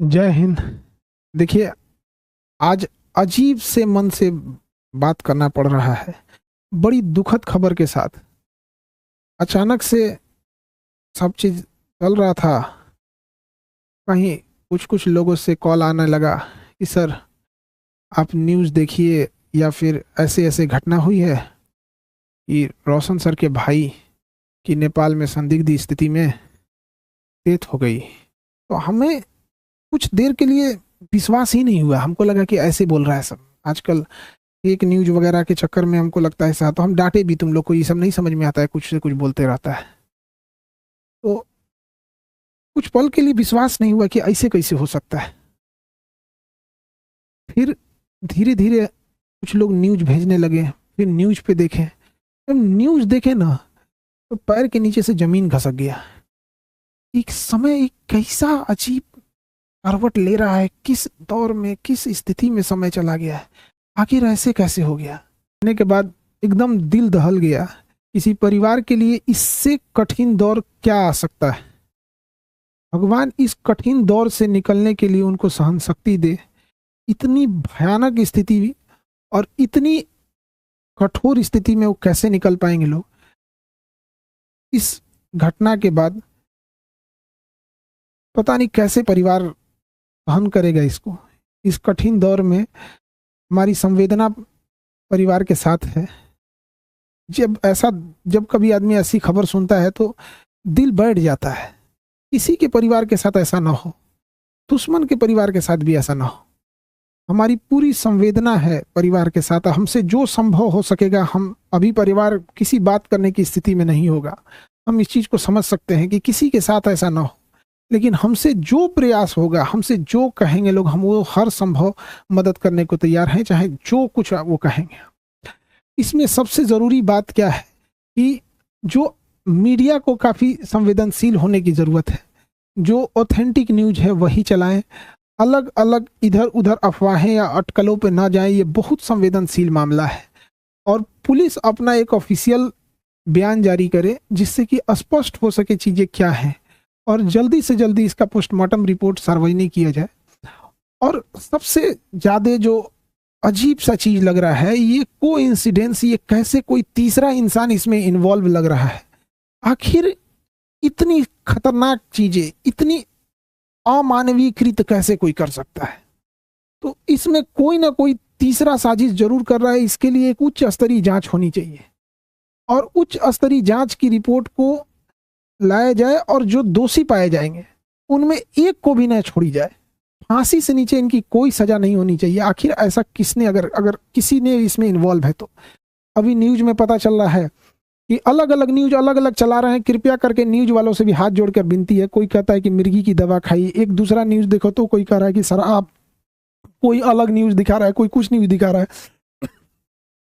जय हिंद। देखिए, आज अजीब से मन से बात करना पड़ रहा है। बड़ी दुखद खबर के साथ अचानक से सब चीज़ चल रहा था। कहीं कुछ कुछ लोगों से कॉल आने लगा कि सर आप न्यूज़ देखिए, या फिर ऐसे ऐसे घटना हुई है कि रोशन सर के भाई की नेपाल में संदिग्ध स्थिति में डेथ हो गई। तो हमें कुछ देर के लिए विश्वास ही नहीं हुआ। हमको लगा कि ऐसे बोल रहा है सब। आजकल एक न्यूज वगैरह के चक्कर में हमको लगता है ऐसा, तो हम डांटे भी, तुम लोग को ये सब नहीं समझ में आता है, कुछ से कुछ बोलते रहता है। तो कुछ पल के लिए विश्वास नहीं हुआ कि ऐसे कैसे हो सकता है। फिर धीरे धीरे कुछ लोग न्यूज भेजने लगे, फिर न्यूज पे देखे। जब न्यूज देखे ना, तो पैर के नीचे से जमीन खसक गया। एक समय एक कैसा अजीब करवट ले रहा है, किस दौर में, किस स्थिति में समय चला गया है, आखिर ऐसे कैसे हो गया। होने के बाद एकदम दिल दहल गया। किसी परिवार के लिए इससे कठिन दौर क्या आ सकता है। भगवान इस कठिन दौर से निकलने के लिए उनको सहन शक्ति दे। इतनी भयानक स्थिति और इतनी कठोर स्थिति में वो कैसे निकल पाएंगे लोग। इस घटना के बाद पता नहीं कैसे परिवार सहन करेगा इसको। इस कठिन दौर में हमारी संवेदना परिवार के साथ है। जब कभी आदमी ऐसी खबर सुनता है तो दिल बैठ जाता है। किसी के परिवार के साथ ऐसा ना हो, दुश्मन के परिवार के साथ भी ऐसा ना हो। हमारी पूरी संवेदना है परिवार के साथ। हमसे जो संभव हो सकेगा, हम अभी परिवार किसी बात करने की स्थिति में नहीं होगा। हम इस चीज को समझ सकते हैं कि किसी के साथ ऐसा ना हो, लेकिन हमसे जो प्रयास होगा, हमसे जो कहेंगे लोग, हम वो हर संभव मदद करने को तैयार हैं, चाहे जो कुछ वो कहेंगे। इसमें सबसे जरूरी बात क्या है कि जो मीडिया को काफी संवेदनशील होने की जरूरत है। जो ऑथेंटिक न्यूज है वही चलाएं। अलग अलग इधर उधर अफवाहें या अटकलों पे ना जाएं। ये बहुत संवेदनशील मामला है। और पुलिस अपना एक ऑफिशियल बयान जारी करे जिससे कि स्पष्ट हो सके चीजें क्या हैं, और जल्दी से जल्दी इसका पोस्टमार्टम रिपोर्ट सार्वजनिक किया जाए। और सबसे ज्यादा जो अजीब सा चीज लग रहा है, ये कोइंसिडेंस, ये कैसे कोई तीसरा इंसान इसमें इन्वॉल्व लग रहा है। आखिर इतनी खतरनाक चीजें, इतनी अमानवीकृत कैसे कोई कर सकता है। तो इसमें कोई ना कोई तीसरा साजिश जरूर कर रहा है। इसके लिए एक उच्च स्तरीय जांच होनी चाहिए, और उच्च स्तरीय जांच की रिपोर्ट को लाया जाए, और जो दोषी पाए जाएंगे उनमें एक को भी न छोड़ी जाए। फांसी से नीचे इनकी कोई सजा नहीं होनी चाहिए। आखिर ऐसा किसने, अगर अगर किसी ने इसमें इन्वॉल्व है तो। अभी न्यूज में पता चल रहा है कि अलग अलग न्यूज अलग अलग चला रहे हैं। कृपया करके न्यूज वालों से भी हाथ जोड़कर विनती है। कोई कहता है कि मिर्गी की दवा खाई, एक दूसरा न्यूज देखो तो कोई कह रहा है कि शराब, कोई अलग न्यूज दिखा रहा है, कोई कुछ न्यूज दिखा रहा है।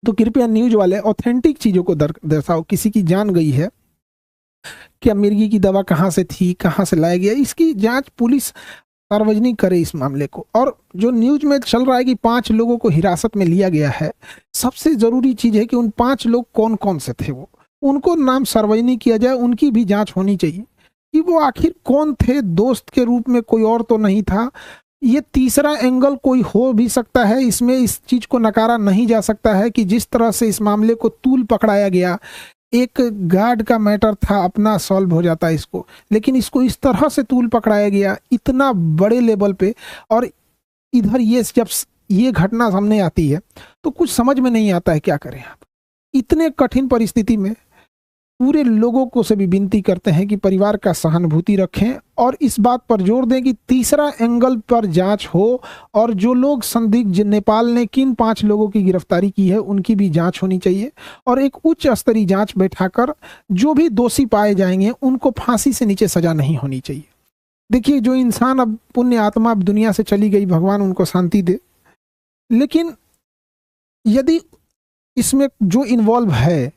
तो कृपया न्यूज वाले ऑथेंटिक चीजों को दर्शाओ। किसी की जान गई है, क्या मिर्गी की दवा कहाँ से थी, कहाँ से लाया गया, इसकी जांच पुलिस सार्वजनिक करे इस मामले को। और जो न्यूज में चल रहा है कि 5 लोगों को हिरासत में लिया गया है, सबसे जरूरी चीज है कि उन 5 लोग कौन कौन से थे, वो उनको नाम सार्वजनिक किया जाए। उनकी भी जांच होनी चाहिए कि वो आखिर कौन थे। दोस्त के रूप में कोई और तो नहीं था। ये तीसरा एंगल कोई हो भी सकता है इसमें। इस चीज को नकारा नहीं जा सकता है कि जिस तरह से इस मामले को तूल पकड़ाया गया, एक गार्ड का मैटर था, अपना सॉल्व हो जाता है इसको, लेकिन इसको इस तरह से तूल पकड़ाया गया इतना बड़े लेवल पे। और इधर ये जब ये घटना सामने आती है तो कुछ समझ में नहीं आता है क्या करें आप। इतने कठिन परिस्थिति में पूरे लोगों को से भी विनती करते हैं कि परिवार का सहानुभूति रखें, और इस बात पर जोर दें कि तीसरा एंगल पर जांच हो, और जो लोग संदिग्ध, नेपाल ने किन 5 लोगों की गिरफ्तारी की है उनकी भी जांच होनी चाहिए, और एक उच्च स्तरीय जांच बैठाकर जो भी दोषी पाए जाएंगे उनको फांसी से नीचे सजा नहीं होनी चाहिए। देखिए, जो इंसान अब पुण्य आत्मा अब दुनिया से चली गई, भगवान उनको शांति दे, लेकिन यदि इसमें जो इन्वॉल्व है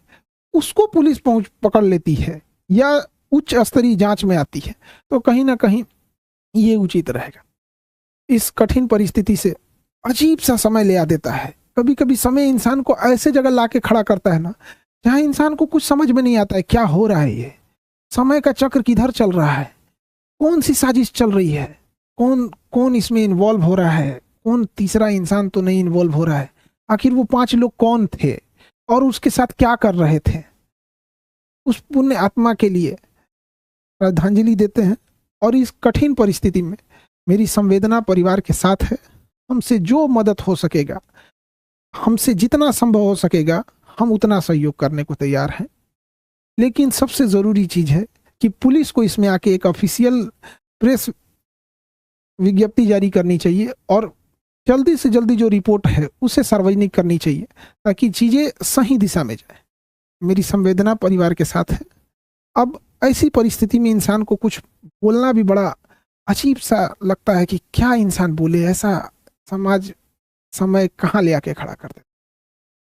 उसको पुलिस पकड़ लेती है या उच्च स्तरीय जांच में आती है, तो कहीं ना कहीं ये उचित रहेगा। इस कठिन परिस्थिति से अजीब सा समय ले आ देता है। कभी कभी समय इंसान को ऐसे जगह लाके खड़ा करता है ना, जहां इंसान को कुछ समझ में नहीं आता है क्या हो रहा है। ये समय का चक्र किधर चल रहा है, कौन सी साजिश चल रही है, कौन कौन इसमें इन्वॉल्व हो रहा है, कौन तीसरा इंसान तो नहीं इन्वॉल्व हो रहा है, आखिर वो 5 लोग कौन थे और उसके साथ क्या कर रहे थे। उस पुण्य आत्मा के लिए श्रद्धांजलि देते हैं। और इस कठिन परिस्थिति में मेरी संवेदना परिवार के साथ है। हमसे जो मदद हो सकेगा, हमसे जितना संभव हो सकेगा, हम उतना सहयोग करने को तैयार हैं। लेकिन सबसे जरूरी चीज है कि पुलिस को इसमें आके एक ऑफिशियल प्रेस विज्ञप्ति जारी करनी चाहिए और जल्दी से जल्दी जो रिपोर्ट है उसे सार्वजनिक करनी चाहिए, ताकि चीजें सही दिशा में जाए। मेरी संवेदना परिवार के साथ है। अब ऐसी परिस्थिति में इंसान को कुछ बोलना भी बड़ा अजीब सा लगता है कि क्या इंसान बोले, ऐसा समाज समय कहाँ ले आके खड़ा कर देता है।